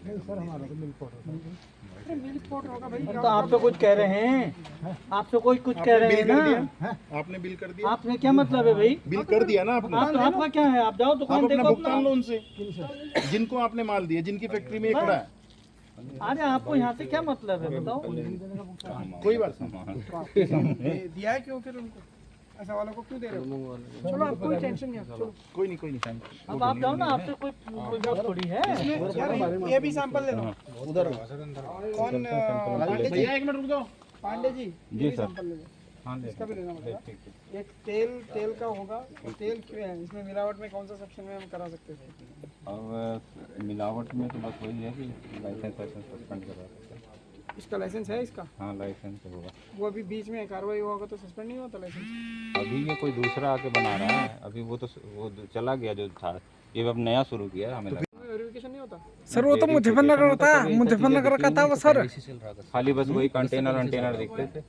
नहीं सर, हमारा तो मिल्क पाउडर। अरे मिल्क पाउडर होगा भाई। तो आप तो कुछ कह रहे हैं, आप तो कोई कुछ कह रहे हैं ना। आपने बिल कर दिया, आपने क्या मतलब है भाई? बिल कर दिया ना आपने। आप तो आपका क्या है, आप जाओ दुकान आप अपना देखो भुगतान लो उनसे, जिनको आपने माल दिया, जिनकी फैक्ट्री में ये खड़ा है। अरे आपको यहाँ से क्या मतलब है बताओ? कोई बात नहीं, दिया है क्यों फिर उनको? ऐसा वालों को क्यों दे रहे हो? चलो आप कोई टेंशन नहीं है, चलो कोई नहीं, कोई नहीं। अब आप जाओ ना, आपसे कोई बात थोड़ी है। यार ये भी सैंपल ले लो। उधर कौन पांडे जी? भैया एक मिनट रुक जाओ। पांडे जी जी सर, सैंपल ले लो। इसका भी लेना पड़ेगा। एक तेल का होगा। तेल क्यों है इसमें? मिलावट में कौन सा सेक्शन में हम करा सकते हैं? अब मिलावट में तो बस वही है कि लाइसेंस सस्पेंड करा सकते हैं। इसका लाइसेंस है इसका? हाँ लाइसेंस होगा। वो अभी बीच में कार्रवाई होगा तो सस्पेंड नहीं होता लाइसेंस? अभी ये कोई दूसरा आके बना रहा है, अभी वो चला गया जो था, ये अब नया शुरू किया है हमें लगा। वेरिफिकेशन नहीं होता सर? वो तो मुजफ्फरनगर होता है, मुजफ्फरनगर का था वो सर। खाली बस वही कंटेनर दिखते थे।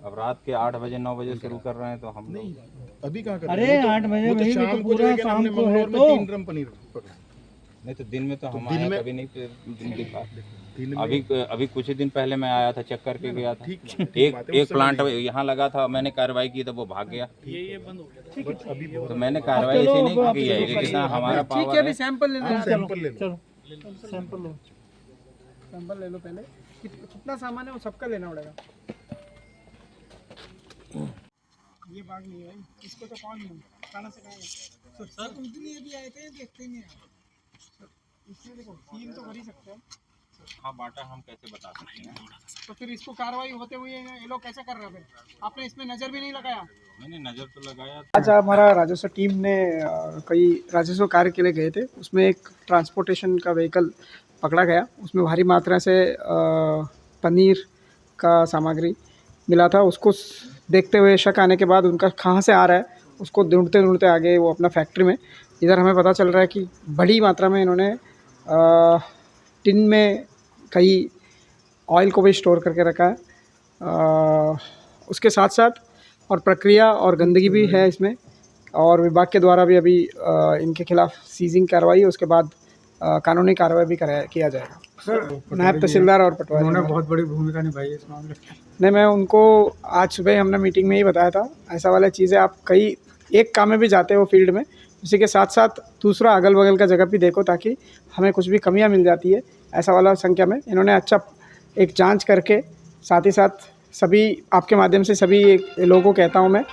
अब रात के 8 बजे 9 बजे शुरू कर रहे हैं तो हम लोग अभी कहाँ कर अरे 8 बजे वो तो वही शाम तो को पूरा जो है कि शाम हमने को है मंगलौर में तो 3 ड्रम पनीर पकड़ा। नहीं तो दिन में तो हम दिन आए में- कभी नहीं दिखा। दिन में अभी कुछ ही दिन पहले मैं आया था, चेक करके गया था। ठीक एक प्लांट यहाँ लगा था, मैंने कार्रवाई की तो वो भाग गया। अभी तो मैंने कार्रवाई चलो, ऐसे नहीं अब की है, आप जितना हमारा ठीक पावर है। है। अभी सैंपल ले लो। सैंपल ले लो। चलो सैंपल लो। सैंपल ले लो पहले। कितना सामान है वो सबका लेना पड़ेगा। ये बाग नहीं है भाई, इसको तो कौन नहीं खाना से खाएगा। सर उस दिन ये भी आए थे, देखते ही नहीं आप। इसमें देखो सील तो कर ही सकते हैं। हाँ बाटा हम कैसे बता सकते हैं? तो फिर इसको कार्रवाई होते हुए ये लोग कैसे कर रहे हैं? फिर आपने इसमें नजर भी नहीं लगाया। मैंने नजर तो लगाया। आज हमारा राजस्व टीम ने कई राजस्व कार्य के लिए गए थे। उसमें एक ट्रांसपोर्टेशन का व्हीकल पकड़ा गया। उसमें भारी मात्रा से पनीर का सामग्री मिला था। उसको देखते हुए शक आने के बाद उनका कहाँ से आ रहा है उसको ढूंढते ढूंढते आगे वो अपना फैक्ट्री में, इधर हमें पता चल रहा है कि बड़ी मात्रा में इन्होंने टिन में कई ऑयल को भी स्टोर करके रखा है। उसके साथ साथ और प्रक्रिया और गंदगी भी है इसमें, और विभाग के द्वारा भी अभी इनके खिलाफ सीजिंग कार्रवाई, उसके बाद कानूनी कार्रवाई भी किया जाएगा। नायब तहसीलदार और पटवारी उन्होंने बहुत बड़ी भूमिका निभाई है इस मामले में। नहीं, मैं उनको आज सुबह हमने मीटिंग में ही बताया था, ऐसा वाला चीज़ें आप कई एक काम में भी जाते हो फील्ड में, उसी के साथ साथ दूसरा अगल बगल का जगह भी देखो ताकि हमें कुछ भी कमियां मिल जाती है ऐसा वाला संख्या में। इन्होंने अच्छा एक जांच करके, साथ ही साथ सभी आपके माध्यम से सभी लोगों को कहता हूं मैं,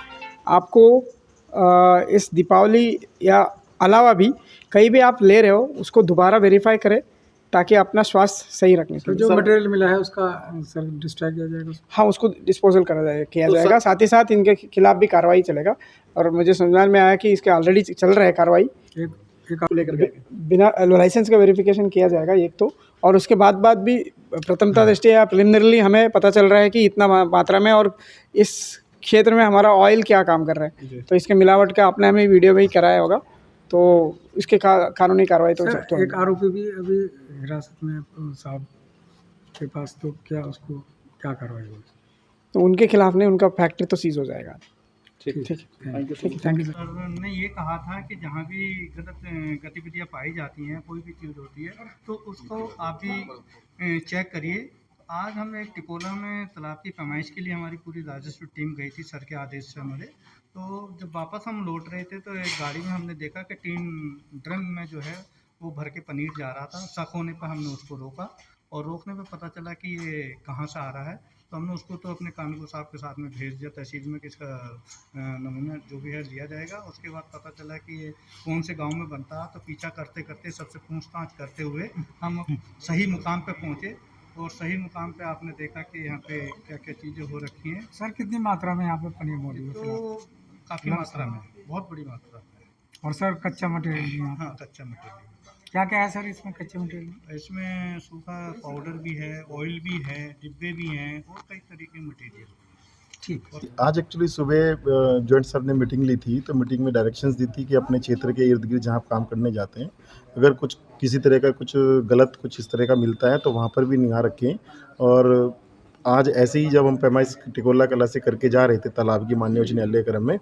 आपको इस दीपावली या अलावा भी कहीं भी आप ले रहे हो उसको दोबारा वेरीफाई करें ताकि अपना स्वास्थ्य सही रखने के तो लिए। जो मटेरियल मिला है उसका सर डिस्ट्रैक्ट किया जाएगा। हाँ, उसको डिस्पोजल किया जाएगा। साथ ही साथ इनके खिलाफ भी कार्रवाई चलेगा, और मुझे समझ में आया कि इसके ऑलरेडी चल रहा है कार्रवाई। एक लेकर बिना लाइसेंस का वेरिफिकेशन किया जाएगा एक तो, और उसके बाद भी प्रथमता दृष्टि या प्रिलिमिनरली हमें पता चल रहा है कि इतना मात्रा में, और इस क्षेत्र में हमारा ऑयल क्या काम कर रहा है, तो इसके मिलावट का आपने हमें वीडियो में ही कराया होगा, तो इसके कानूनी कार्रवाई तो सर, एक आरोपी भी अभी हिरासत में साहब के पास, तो क्या उसको क्या कार्रवाई होगी? तो उनके खिलाफ नहीं, उनका फैक्ट्री तो सीज हो जाएगा। ठीक ठीक है, thank you. Thank you sir. Sir ने ये कहा था कि जहाँ भी गलत गतिविधियाँ पाई जाती हैं, कोई भी चीज़ होती है तो उसको आप भी चेक करिए। आज हम एक टिकोला में तालाब की पैमाइश के लिए हमारी पूरी राजस्व टीम गई थी सर के आदेश से हमारे। तो जब वापस हम लौट रहे थे तो एक गाड़ी में हमने देखा कि 3 ड्रम में जो है वो भर के पनीर जा रहा था। शक होने पर हमने उसको रोका, और रोकने पर पता चला कि ये कहाँ से आ रहा है। तो हमने उसको तो अपने कानून साहब के साथ में भेज दिया तहसील में कि इसका नमूना जो भी है लिया जाएगा। उसके बाद पता चला कि ये कौन से गांव में बनता है। तो पीछा करते करते सबसे पूछताछ करते हुए हम सही मुकाम पे पहुंचे, और सही मुकाम पे आपने देखा कि यहाँ पे क्या क्या चीज़ें हो रखी हैं। सर, कितनी मात्रा में यहाँ पे पनीर मौजूद है? तो काफ़ी मात्रा में, बहुत बड़ी मात्रा में। और सर कच्चा मटेरियल भी यहाँ पे? हाँ, कच्चा मटेरियल क्या क्या है सर इसमें कच्चे मटेरियल में? इसमें सूखा पाउडर भी है, ऑयल भी है, डिब्बे भी हैं, और कई तरह के मटेरियल। ठीक। आज एक्चुअली सुबह जॉइंट सर ने मीटिंग ली थी, तो मीटिंग में डायरेक्शंस दी थी कि अपने क्षेत्र के इर्द गिर्द जहाँ आप काम करने जाते हैं, अगर कुछ किसी तरह का कुछ गलत कुछ इस तरह का मिलता है तो वहाँ पर भी निगाह रखें। और आज ऐसे ही जब हम पैमाइश टिकोला कला से करके जा रहे थे तालाब की माननीय उच्च न्यायालय क्रम में,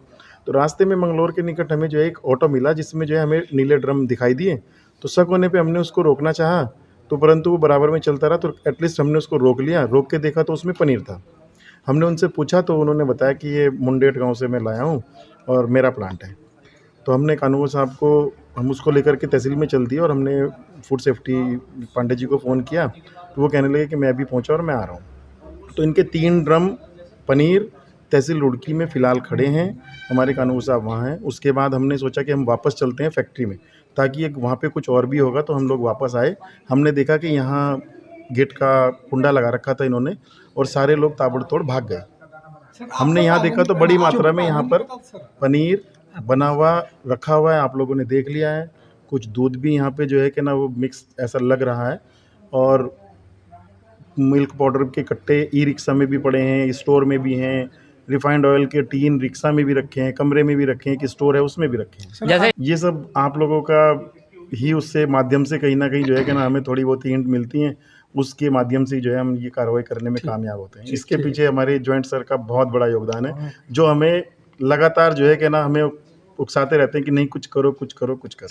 तो रास्ते में मंगलौर के निकट हमें जो है एक ऑटो मिला जिसमें जो है हमें नीले ड्रम दिखाई दिए। तो शक होने पे हमने उसको रोकना चाहा, तो परंतु वो बराबर में चलता रहा, तो एटलीस्ट हमने उसको रोक लिया। रोक के देखा तो उसमें पनीर था। हमने उनसे पूछा तो उन्होंने बताया कि ये मुंडेट गाँव से मैं लाया हूँ और मेरा प्लांट है। तो हमने कानून साहब को, हम उसको लेकर के तहसील में चल दिए और हमने फूड सेफ्टी पांडे जी को फ़ोन किया, तो वो कहने लगे कि मैं अभी पहुंचा और मैं आ रहा हूं। तो इनके 3 ड्रम पनीर तहसील रुड़की में फ़िलहाल खड़े हैं, हमारे कानून साहब वहाँ हैं। उसके बाद हमने सोचा कि हम वापस चलते हैं फैक्ट्री में, ताकि एक वहाँ पे कुछ और भी होगा। तो हम लोग वापस आए, हमने देखा कि यहाँ गेट का कुंडा लगा रखा था इन्होंने और सारे लोग ताबड़तोड़ भाग गए। हमने यहाँ देखा तो बड़ी मात्रा में यहाँ पर पनीर बना हुआ रखा हुआ है, आप लोगों ने देख लिया है। कुछ दूध भी यहाँ पे जो है कि ना वो मिक्स ऐसा लग रहा है, और मिल्क पाउडर के कट्टे ई रिक्शा में भी पड़े हैं, स्टोर में भी हैं, रिफाइंड ऑयल के टीन रिक्शा में भी रखे हैं, कमरे में भी रखे हैं, कि स्टोर है उसमें भी रखे हैं। जैसे ये सब आप लोगों का ही उससे माध्यम से कहीं ना कहीं जो है कि ना हमें थोड़ी बहुत हिंट मिलती हैं, उसके माध्यम से जो है हम ये कार्रवाई करने में कामयाब होते हैं। इसके पीछे हमारे जॉइंट सर का बहुत बड़ा योगदान है, जो हमें लगातार जो है कि ना हमें उकसाते रहते हैं कि नहीं कुछ करो कुछ करो कुछ करो।